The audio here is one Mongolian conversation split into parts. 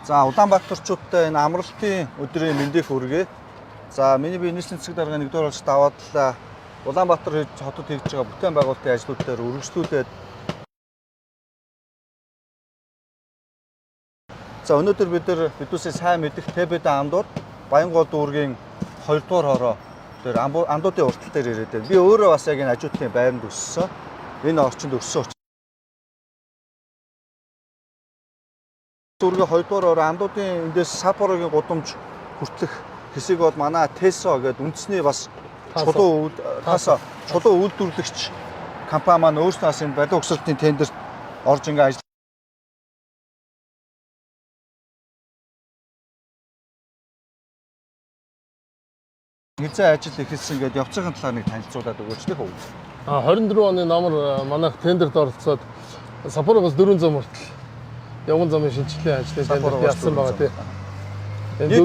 За Улаанбаатарчуудтай энэ амралтын өдрийн мэндийг хүргэе. За миний би нийслэлийн засаг дарга 1-р улс даваадлаа Улаанбаатар хотод хийж байгаа бүтээн байгуулалтын ажлууд дээр үргэлжлүүлээд за өнөөдөр бидүүсээ сайн мэдих ТБ андууд Баянгол дүүргийн 2-р хороо дээр андуудын уртал дээр ирээд байна. Би өөрөө бас яг энэ ажуудлын байранд өссөн. Энэ орчинд өссөн. Дүүргийн 2-р хороо андуудын эндээс Саппорогийн гудамж хүртэлх хэсэг бол манай Тесо гэдэг үндэсний бас чулуу үйлдвэрлэгч компани маань өөрснөөс энэ балиу угсралтын тендерт орж ингээ ажил хязгаар ажил эхэлсэн гэдээ явцын талаар нэг танилцуулаад өгөөч тийм үү? 24 оны намар манайх тендерт оролцоод Саппорогоос 400 мөртөл явган замын шинжилгээ ажлыг тендерт явуулсан байгаа тийм. Энэ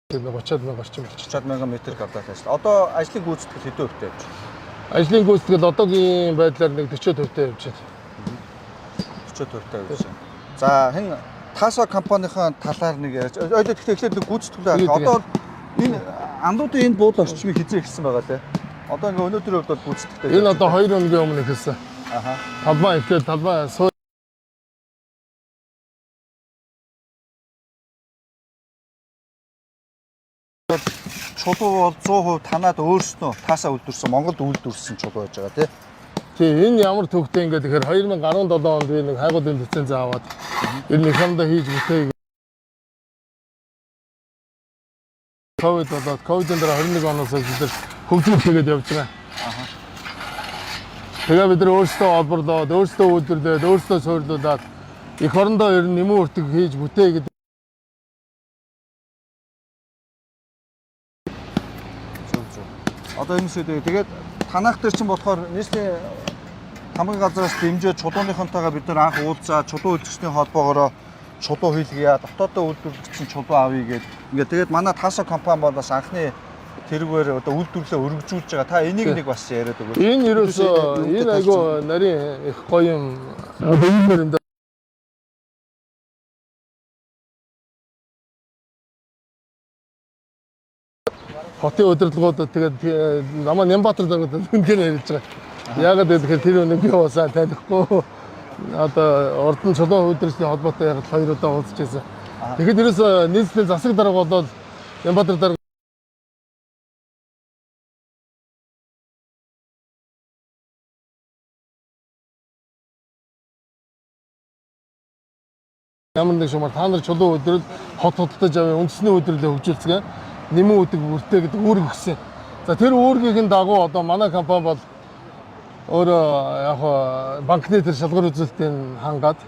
дөрөв 30,000 орчим болчих. 30,000 метр квадрат ажил. Одоо ажлын гүйцэтгэл хэдэн хувьтай явж байна? Ажлын гүйцэтгэл одоогийн байдлаар нэг 40% явж байна. 40% явж байна. За хэн Тасо компанийн талаар нэг ярьж. Эхлээд гүйцэтгэлээ одоо энэ андуудын энэ буудал орчмыг хизээ эхэлсэн байгаа те. Одоо ингээ өнөөдрийн хувьд бол гүйцэтгэлтэй. Энэ одоо 2 өдрийн өмнө эхэлсэн. Аха. Талбай эхлээд талбай чулуу бол 100% танаад өөрснөө таасаа үйлдвэрсэн Монголд үйлдвэрсэн чулуу байж байгаа тийм. Энэ ямар төвхтэй ингээд тэгэхээр 2017 онд би нэг хайгуулын лиценз аваад энэ нэхэмдэ хийж бүтээг ковид болоод ковидын дараа 21 оноос бид хөгжүүлээд явж байгаа. Аха. Тэгээ бид нар өөрсдөө олборлоод, өөрсдөө үйлдвэрлээд, өөрсдөө суйрлуулад эх орондоо ер нь нэмэн үртэг хийж бүтээгээд одоо энэ сэдвээ тэгээд танах дээр чинь болохоор нийслэлийн хамгийн газраас дэмжиж чулууныхонтойгоо бид нар анх уулзаад чулуу үйлдвэрчдийн холбоогоор чулуу хийлгийа дотоодоо үйлдвэрлэгч чулуу авъя гэд ингээд тэгээд манай Тасо компани бол бас анхны тэргээр одоо үйлдвэрлэлээ өргөжүүлж байгаа. Та энийг нэг бас яриад өгөөч. Энэ ерөөсөө энэ айгу нарийн их гоё юм. Одоо энэ хотын удирдлагуудад тэгээд намаа Нямбатар даргад үнээр ярьж байгаа. Яагаад гэвэл тэр өнөө би уусаа танихгүй. Одоо ордон чулуу үйлдвэрлэлийн холбоотой яг 2 удаа уулзч байсан. Тэгэхэд ерөөсөө нийслэлийн засаг дарга болоод Нямбатар дарга ямар нэг шумаар та нар чулуу үйлдвэрлэл хот хотолдож авъя үндэсний үйлдвэрлэлээ хөгжүүлцгээ нэмэн үүдэг бүртээ гэдэг үүрэг өгсөн. За тэр үүргийн дагуу одоо манай компани бол өөрөө яг банкны тэр шалгуур үзүүлэлтийн хангаад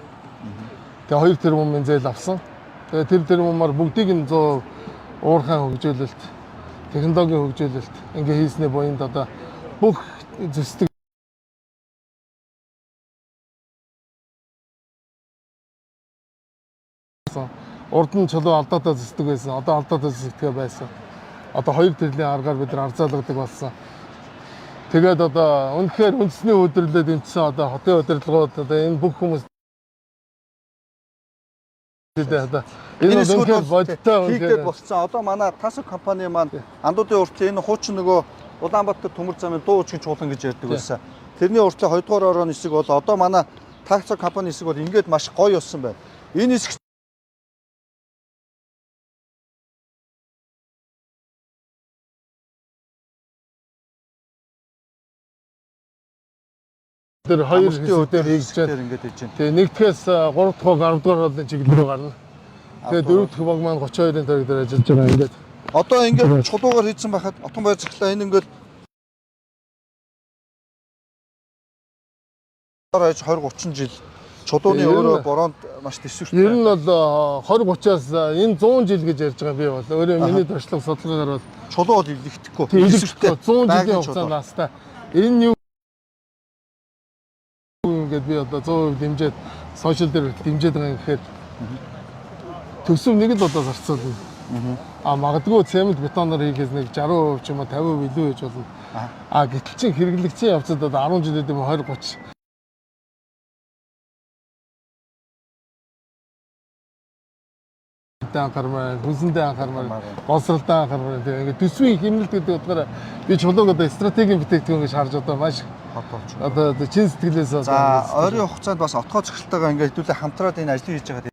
тэгээ 2 тэрбумын зээл авсан. Тэгээ тэр тэрбумаар бүгдийг нь 100 уурхайн хөгжүүлэлт, технологийн хөгжүүлэлт ингээ хийснээ буйнд одоо бүх зэстэг урд нь чулуу алдаатай зэстэг байсан. Одоо алдаатай зэстгээ байсан. Одоо 2 төрлийн аргаар бид нар арзаалгадаг болсон. Тэгээд одоо үнэхээр үндэсний үйлдвэрлэлд дэмжсэн одоо хотын удирдлагууд одоо энэ бүх хүмүүс одоо энэ үнэхээр бодтой үнэхээр болцсон. Одоо манай Тасо компани маань андуудын уртлын энэ хуучин нөгөө Улаанбаатар төмөр замын дуу үчгийн чуулган гэж ярьдаг байсан. Тэрний уртлын 2-р орооны хэсэг бол одоо манай Тасо компани хэсэг бол ингээд маш гоё болсон байна. Энэ хэсэг тэр 2 хэсгээр хийж ингээд хийж байна. Тэгээ 1-ээс 3 дахь 10 дугаар болон чиглэлээр гарна. Тэгээ 4 дахь баг маань 32-ын тариг дээр ажиллаж байгаа ингээд. Одоо ингээд чулуугаар хийсэн байхад отон байр захлаа энэ ингээд 20-30 жил чулууны өөрөө бороонд маш төсвөртэй. Ер нь бол 20-30-аас энэ 100 жил гэж ярьж байгаа би бол өөрөө миний туршлага судалгаагаар бол чулуу бол илэрхтэйхгүй. 100 жилийн хугацаанаас та энэ ингээд би одоо 100% дэмжиж сошиал дээр дэмжиж байгаа юм гэхээр төсөв нэг л удаа зарцуулна. Магадгүй цемент бетоноор хийхээс нэг 60% ч юм уу 50% илүү гэж болно. гэтэл чи хэрэглэгчийн явцад одоо 10 жилүүд 20 30 анхаармаар, хүнсэндээ анхаармаар, боловсролтой анхаармаар ингээд төсвийн хэмнэлт гэдэг утгаараа би чулууг одоо стратегийн бүтээгдэхүүн гэж харж одоо маш хот болж одоо чин сэтгэлээс за ойрын хугацаанд бас отгоо цогцолтойгоо ингээд хэдүүлээ хамтраад энэ ажлыг хийж байгаа.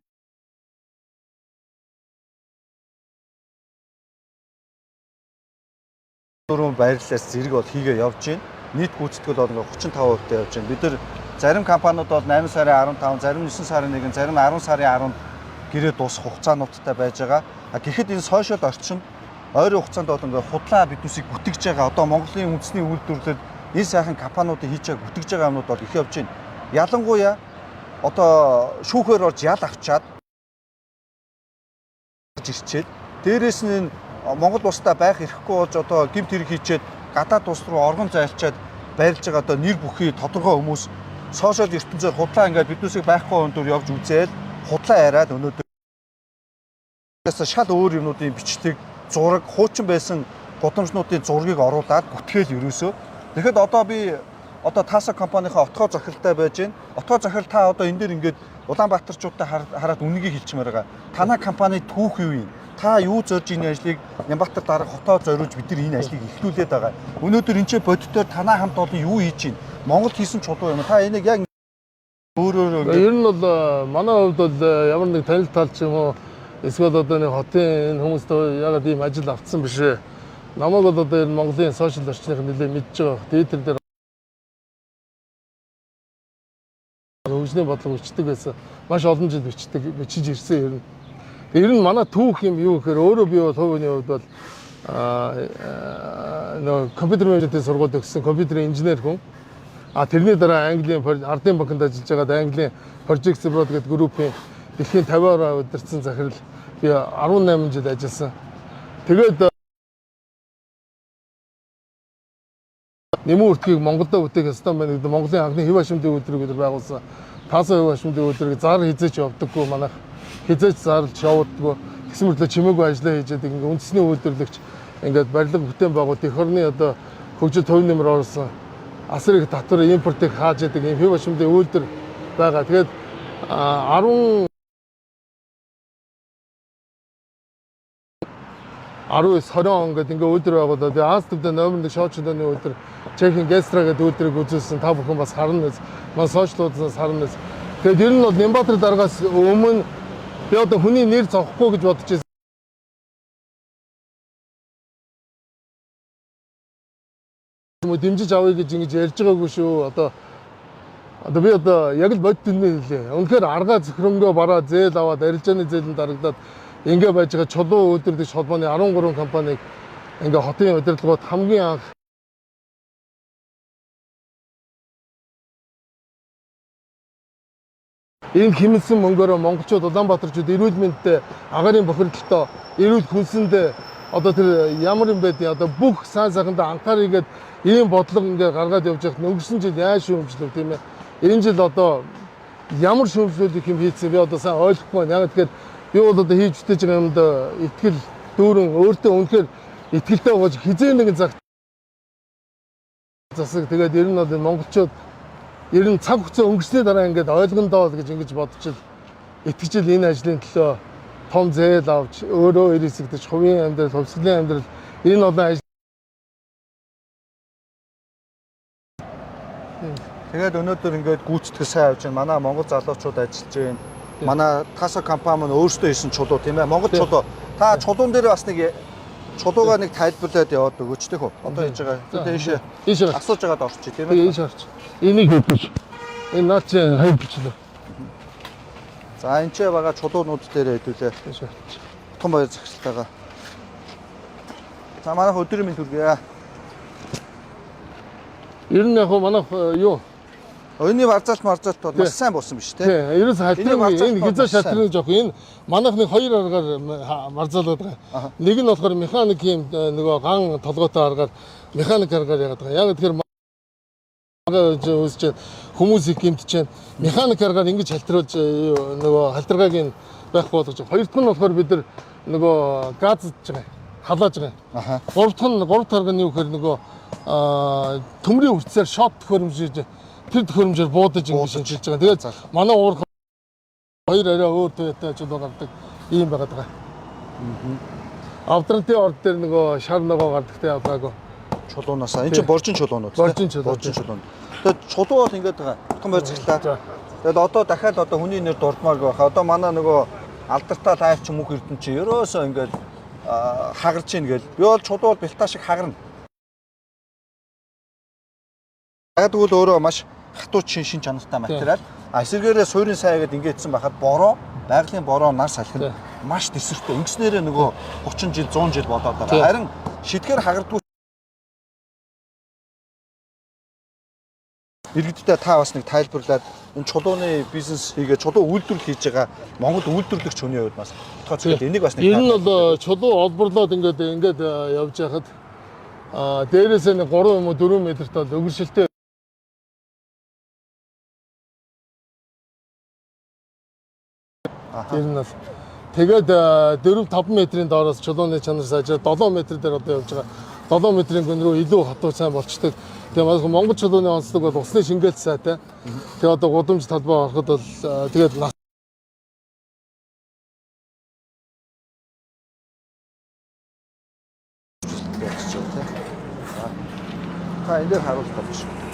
Дөрөв байрлалаас зэрэг бол хийгээ явж байна. Нийт гүйцэтгэл бол ингээд 35% явж байна. Бид нар зарим компаниуд бол 8 сарын 15, зарим 9 сарын 1, зарим 10 сарын 10 гэрээ дуусах хугацаануудтай байж байгаа. Гэхдээ энэ сошиал орчин ойрын хугацаанд бол ингээд худлаа биднүүсийг бүтгэж байгаа. Одоо Монголын үндэсний үйлдвэрлэл энэ сайхан компаниудыг хийж байгаа бүтгэж байгаа юмнууд бол их явж байна. Ялангуяа одоо шүүхээр орж ял авчаад ирчээд дээрээс нь Монгол улстай байх эрхгүй болж одоо гэмт хэрэг хийчээд гадаад улс руу оргон зайлчаад байрлаж байгаа одоо нэр бүхий тодорхой хүмүүс сошиал ертөнцөөр худлаа ингээд биднүүсийг байхгүй өндөр явж үзээд худлаа яриад өнөөдөр шал өөр юмнуудын бичдэг зураг хуучин байсан гудамжнуудын зургийг оруулаад гүтгэл ерөөсөө. Тэгэхэд одоо би одоо Таса компанийнхаа отгоо захиралтай байж байна. Отгоо захирал та одоо энэ дээр ингээд Улаанбаатарчуудтай хараад үнэгийг хэлчмээр байгаа. Танай компани түүх юу юм? Та юу зорж энэ ажлыг Нямбатар дарга хотоо зориулж бид нар энэ ажлыг эхлүүлээд байгаа. Өнөөдөр энэ ч бодитоор танай хамт олон юу хийж байна? Монгол хийсэн чулуу юм. Та энийг яг өөрөөр ер нь бол манай хувьд бол ямар нэг танил тал ч юм уу эсвэл одоо нэг хотын энэ хүмүүстэй ягаад ийм ажил автсан биш ээ. Намайг бол одоо энэ Монголын сошиал орчныг нэлээд мэдж байгаа. Твиттер дээр хөгжлийн бодлого бичдэг байсан. Маш олон жил бичиж ирсэн ер нь манай түүх юм юу гэхээр өөрөө би бол хувийн хувьд бол нөгөө компьютер менежментийн сургууль төгссөн компьютерийн инженер хүн. Тэрний дараа Английн Ардын банкнд ажиллаж байгаад Английн Project Abroad гэдэг группийн дэлхийн 50-аар удирдсан захирал би 18 жил ажилласан. Тэгээд нэмэн үртгийг Монголдо бүтээх ёстой байна гэдэг Монголын анхны хэв хашимтын үйлдвэрийг бид байгуулсан. Таса хэв хашимтын үйлдвэрийг зар хизээч явдаггүй манайх хизээч зарлж явуулдаггүй. Тэгсэн мэтлээ чимээгүй ажиллаа хийж байгаа ингээ үндэсний үйлдвэрлэгч ингээд барилга бүтээн байгуулалт эх орны одоо хөгжил төв нэмэр оруулсан. Асрыг татвар импортыг хааж яадаг юм хэв хашимтын үйлдвэр байгаа. Тэгээд 19-20 он гэдэг ингээ үйлдвэр байгуулаад Аз төвдөө номер 1 шоочдооны үйлдвэр Чехийн Гестра гэдэг үйлдвэрийг үзүүлсэн. Та бүхэн бас харна. Манай сошиалуудаас харна. Тэгээд ер нь бол Нямбатар даргаас өмнө би одоо хүний нэр зовхгүй гэж бодож байсан. Дэмжиж авъя гэж ингэж ярьж байгаагүй шүү. Одоо би одоо яг л бодит үнэ хэлээ. Үнэхээр аргаа зөвхөрөнгөө бараа зээл аваад арилжааны зээлэнд дарагдаад ингээ байж байгаа чулуу үйлдвэрлэгч холбооны 13 компаниг ингээ хотын удирдлагууд хамгийн анх энэ хэмнэлсэн мөнгөөрөө монголчууд Улаанбаатарчууд эрүүл мэндтэй агаарын бохирдолтой эрүүл хүнсэндээ одоо тэр ямар юм байдیں۔ Одоо бүх сайн сайхандаа анхаарыгээд ийм бодлого ингээ гаргаад явж байхад өнгөрсөн жил яаж шүүмжлэв тийм ээ. Энэ жил одоо ямар шүүмжлүүлэх юм хийцэн би одоо сайн ойлгохгүй байна. Яг тэгэхээр би бол одоо хийж бүтээж байгаа юмд итгэл дүүрэн өөртөө үнэхээр итгэлтэй болж хизээ нэгэн цагт засаг тэгээд ер нь бол монголчууд ер нь цаг хугацаа өнгөрсний дараа ингээд ойлгондоо гэж ингэж бодчих итгэжэл энэ ажлын төлөө том зээл авч өөрөө ирээсэгдэж хувийн амьдрал, хувьсгалын амьдрал энэ олон ажил. Тэгээд өнөөдөр ингээд гүйцэтгэл сайн явж байна. Манай монгол залуучууд ажиллаж байна. Манай Таса компани маань өөрсдөө хийсэн чулуу тийм ээ. Монгол чулуу. Та чулуун дээр бас нэг чулуугаа нэг тайлбарлаад яваад өгөөч тийм үү? Одоо хийж байгаа. Тийшээ асууж байгаад орчих тийм ээ. Ийш орчих. Энийг хийх. Энэ наач хайр бичлээ. За энэ ч байгаа чулуунууд дээр хэдүүлээ. Том баяр захиралтайгаа. За манайх өдрийн мэнд хүргэе. Ер нь яг манайх юу? Өнөөний марзалт бол маш сайн болсон биз дээ. Тийм. Ерөөс халтрын энэ хязгаар шалтрын жоох энэ манайх нэг хоёр аргаар марзалаад байгаа. Нэг нь болохоор механикийн нөгөө ган толгойтой аргаар механик аргаар яагаад байгаа. Яг тэгэхээр үүсч хүмүүс их гэмтэж байна. Механик аргаар ингэж халтруулж нөгөө халтаргааг байхгүй болгож байгаа. Хоёр дахь нь болохоор бид нар нөгөө газж байгаа. Халааж байгаа. Гурав дахь арга нь юу гэхээр нөгөө төмрийн үсээр шот төхөөрөмжөж тэр төхөөрөмжөөр буудаж ингэ шинжилж байгаа. Тэгээд манай уур хоёр арай өөр туяатай чулуу гардаг ийм байгаад байгаа. Авдрантын орд дээр нөгөө шар ногоо гардагтай аваагүй. Чулуунасаа энэ чинь боржин чулуунууд Боржин чулуу. Боржин чулуун. Тэгээд чулуу бол ингэж байгаа. Утган байцглаа. Тэгээд одоо дахиад одоо хүний нэр дурдмааргүй баха. Одоо манай нөгөө алдартай лайв ч мөнх эрдэнэ чи ерөөсөө ингэж хагарч ийн гэл. Би бол чулуу бол бэлтаа шиг хагарна. Яг тэгвэл өөрөө маш хатуу шин чанартай материал. Эсвэргээрээ суурин сая гэдээ ингэжсэн байхад бороо, байгалийн бороо нар салхин маш тэсвэртэй. Ингэснээрээ нөгөө 30 жил, 100 жил болоод байгаа. Харин шидгээр хагардгүй иргэдтэй та бас нэг тайлбарлаад энэ чулууны бизнес хийгээ чулуу үйлдвэрлэл хийж байгаа Монгол үйлдвэрлэгч хүний хувьд бас тооцоод энийг бас нэг ер нь бол чулуу олборлоод ингээд явж байхад дээрээсээ нэг 3 юм уу 4 метрт бол өгөршөлтэй ер нь бол тэгээд 4-5 метрийн доороос чулууны чанар сайжраад 7 метр дээр одоо явж байгаа. 7 метрийн гүн рүү илүү хатуу сайн болчдөг. Тэгээ бас Монгол чулууны онцлог бол усны шингээл сайтай. Тэгээ одоо гудамж талбай ороход бол тэгээд та энэ дээр харуулж байна шүү.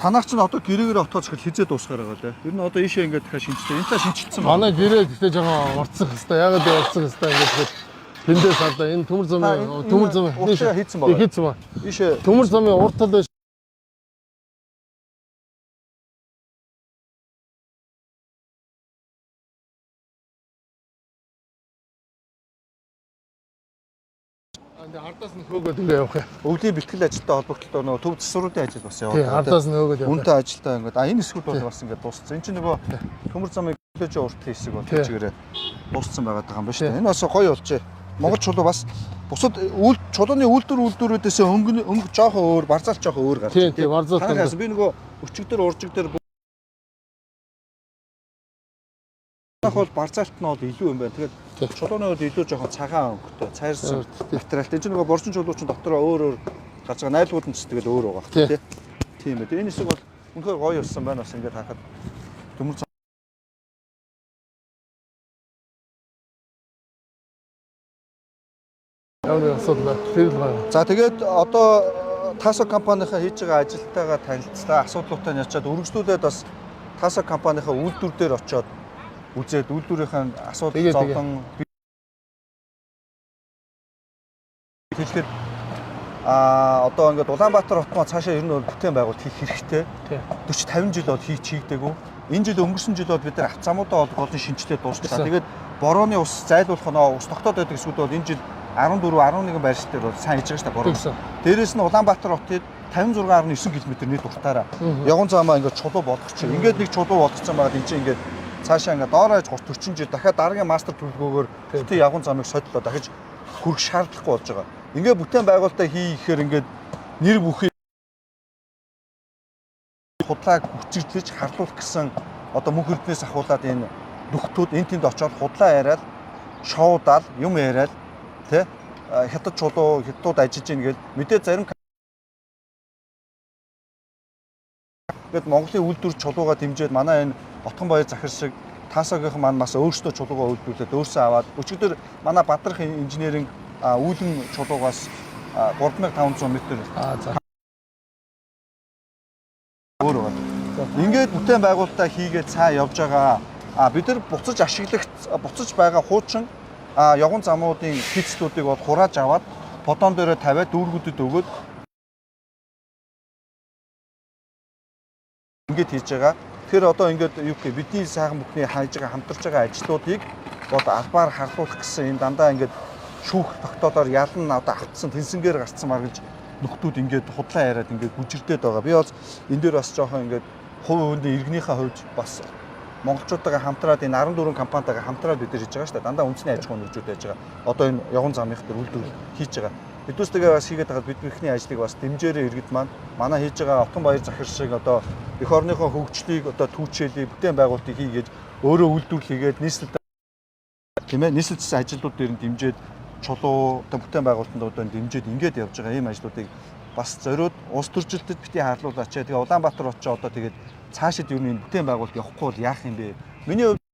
Танах ч одоо гэрээгээр отооч хэл хизээ дуусгаар байгаа лээ. Ер нь одоо ийшээ ингээд дахиад шинжтэй. Энэ та шинжилсэн байна. манай гэрээ гэхдээ жоохон уртсах хэвээр. Ягаад уртсах хэвээр ингээд тэндээс хардаа энэ төмөр замын уртсаа хийцэн байна. Хийцэн байна. Ийшээ Төмөр замын урт тал ардаас нь хөөгөөд ингэ явах юм. өвлийн бэлтгэл ажилтай холбогдлоо нөгөө төв засваруудын ажил бас яваад Тий, ардаас нь хөөгөөд явах. Үнтэй ажилтай ингээд энэ хэсгүүд бол бас ингээд дууссан. Энэ чинь нөгөө төмөр замын экологийн уртын хэсэг бол чигээрээ дууссан байгаа юм байна шүү дээ. Энэ бас гоё болжээ. Монгол чулуу бас бусад чулууны үйлдвэрүүдээс өнгө жоохон өөр, барзаал жоохон өөр гарч байна. Тий, барзаал. Танаас би нөгөө өчигдөр уржиг дээр Нах бол барзаалт нь бол илүү юм байна. Тэгээд чулууны бол илүү жоохон цагаан өнгөтэй, цайрсан материалтай. Энэ нөгөө боржин чулуу чинь дотроо өөр гарч байгаа найлгууд нь ч тэгэл өөр байгаа. Тийм ээ. Энэ хэсэг бол үнэхээр гоё болсон байна. Бас ингээд харахад төмөр За тэгээд одоо Тасо компанийнхаа хийж байгаа ажилтайгаа танилцлаа, асуудлуудаа ярьчаад үргэлжлүүлээд бас Тасо компанийнхаа үйлдвэр дээр очиод үзээд үйлдвэрийн асуудал зовлон хэлэхэд одоо ингээд Улаанбаатар хотмоо цаашаа ер нь бүтээн байгуулалт хийх хэрэгтэй. 40-50 жил бол хийгдээгүй. Энэ жил өнгөрсөн жил бол бид нар авцаамуудаа олон шинжилгээ дуусгалаа. Тэгээд борооны ус зайлуулах нь ус тогтоод байдаг эсвэл бол энэ жил 14-11 байршил дээр бол сайн хийж байгаа шүү дээ бороо. Дээрээс нь Улаанбаатар хотод 56.9 км нийт уртаараа явган замаа ингээд чулуу болгох чинь. Ингээд нэг чулуу болгоцсон байгаад энэ чинь ингээд цаашаа ингээд доороо 30-40 жил дахиад дараагийн мастер төлөвлөгөөгөөр бүтэн явган замыг содлоо дахиж хүрэх шаардлагагүй болж байгаа. Ингээд бүтээн байгуулалтаа хийхээр ингээд нэр бүхий худлааг хүчирдэж харлуулах гэсэн одоо мөнх эрдэнэс ахуулаад энэ нөхдүүд энэ тэнд очиод худлаа яриад шоудаал юм яриад тэ хятад чулуу хятадууд ажиллаж ийн гэл мэдээ зарим гэд Монголын үйлдвэр чулууга дэмжиж манай энэ Отгон баяр захир шиг Тасогийнхан маань бас өөрсдөө чулууга үйлдвэрлээд өөрсөө аваад өчигдөр манай Бадрах инженеринг үүлэн чулуугаас 3500 м өөр байна. Ингээд бүтээн байгуулалтаа хийгээд цаа явж байгаа. Бид нар буцаж буцаж байгаа хуучин явган замуудын фикслүүдийг бол хурааж аваад бодон дээрээ тавиад дүүргүүдэд өгөөд ингээд хийж байгаа. Тэгэхээр одоо ингээд юу гэх бидний сайхан бүхний хайж байгаа хамтарч байгаа ажлуудыг одоо албаар харлуулах гэсэн энэ дандаа ингээд шүүх тогтоодоор ялан одоо автсан тэнсэнгээр гарцсан маргаж нөхдүүд ингээд худлаа яриад ингээд бүжигдээд байгаа. Би бол энэ дээр бас жоохон ингээд хувь хувийн иргэнийхээ хувьд бас монголчуудаагаа хамтраад энэ 14 компанитайгаа хамтраад бид нар хийж байгаа шүү дээ. Дандаа үндэсний аж ахуйн нөхцөл байж байгаа. Одоо энэ явган замынх дээр үйлдвэр хийж байгаа. Бидүүстэйгээ бас хийгээд байгаа бид бүхний ажлыг бас дэмжээрээ иргэд маань манай хийж байгаа Отон баяр захир шиг одоо эх орныхоо хөгжлийг одоо түүчээлээ бүтээн байгуулалтыг хийгээд өөрөө үйлдвэрлэгээд нийслэлд тийм ээ нийслэлцсэн ажлууд дээр нь дэмжиж чулуу одоо бүтээн байгуулалтанд одоо дэмжиж ингээд явж байгаа ийм ажлуудыг бас зориуд улс төржилтэд бити хаалуулаач. Тэгээ Улаанбаатар очиж одоо тэгээд цаашид юу нэг бүтээн байгуулалт явахгүй бол яах юм бэ? Миний хувьд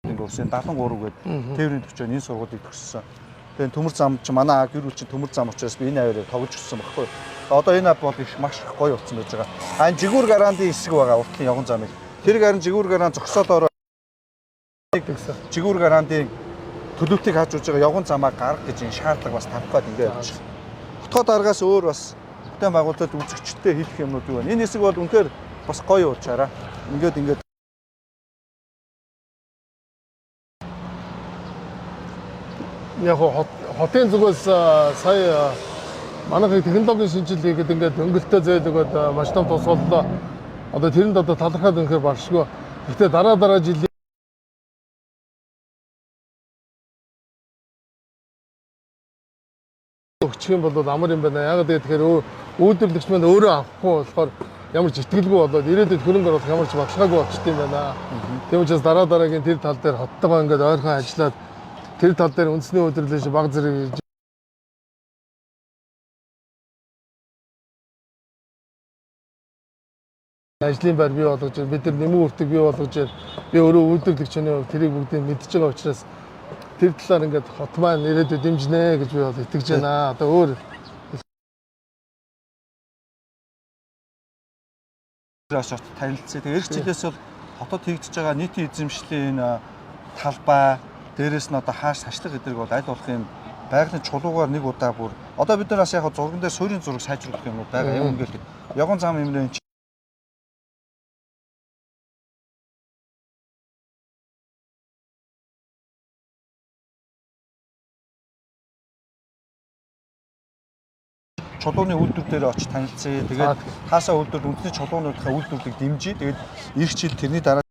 ингээд усын 73 гээд тээврийн төвчөө энэ сургуулийг төгссөн. Тэгээд төмөр зам чи манай гэр бүл чи төмөр зам учраас би энэ аваараа тоглож өгсөн байхгүй. Одоо энэ ав бол их маш гоё болсон байж байгаа. Аа жигүүр гараандын хэсэг байгаа уртлын явган замыг. Тэр гаран жигүүр гараан зогсоод ороо жигүүр гараандын төлөвтийг хааж үүж байгаа явган замаа гарах гэж энэ шаардлага бас тавих гээд ингээд явж байгаа. Хотгоо дараагаас өөр бас бүтээн байгуулалтад үзэгчтэй хийх юмнууд юу вэ? Энэ хэсэг бол үнэхээр бас гоё уучаараа. Ингээд яг хотын зүгээс сая манайх технологийн шинжилгээ гэдэг ингээд өнгөлтөө зөөлөг одоо маш том тус боллоо. Одоо тэрэнд одоо талархаад өнөхөр баршгүй. Гэтэ дараа жилийн өгчих юм бол амар юм байна. Яг тэгэхээр үйлдвэрлэгч маань өөрөө авахгүй болохоор ямар ч итгэлгүй болоод ирээдүйд хөрөнгө оруулах ямар ч баталгаагүй болчихсон юм байна. Тийм учраас дараагийн тэр тал дээр хоттойгоо ингээд ойрхон ажиллаад тэр тал дээр үндэсний үйлдвэрлэлч баг зэрэг ажлын байр бий болгож бид нар нэмэн үртэг бий болгож би өөрөө үйлдвэрлэгчний хувьд тэрийг бүгдийг мэдж байгаа учраас тэр талаар ингээд хот маань ирээдүйд дэмжинэ гэж би бол итгэж байна. Одоо өөр хот танилцъя. Тэгээ эх жилээс бол хотод хийгдэж байгаа нийтийн эзэмшлийн энэ талбай дээрээс нь одоо хааш хашлаг гэдэг бол аль болох юм байгалийн чулуугаар нэг удаа бүр одоо бид нар бас яг зурган дээр суурийн зураг сайжруулах юм уу байгаа юм ингээд явган зам юмрын чулууны үйлдвэр дээр очиж танилцъя. Тэгээд хаасаа үйлдвэр үндэсний чулуунуудынхаа үйлдвэрлэлийг дэмжиж тэгээд ирэх жил тэрний дараа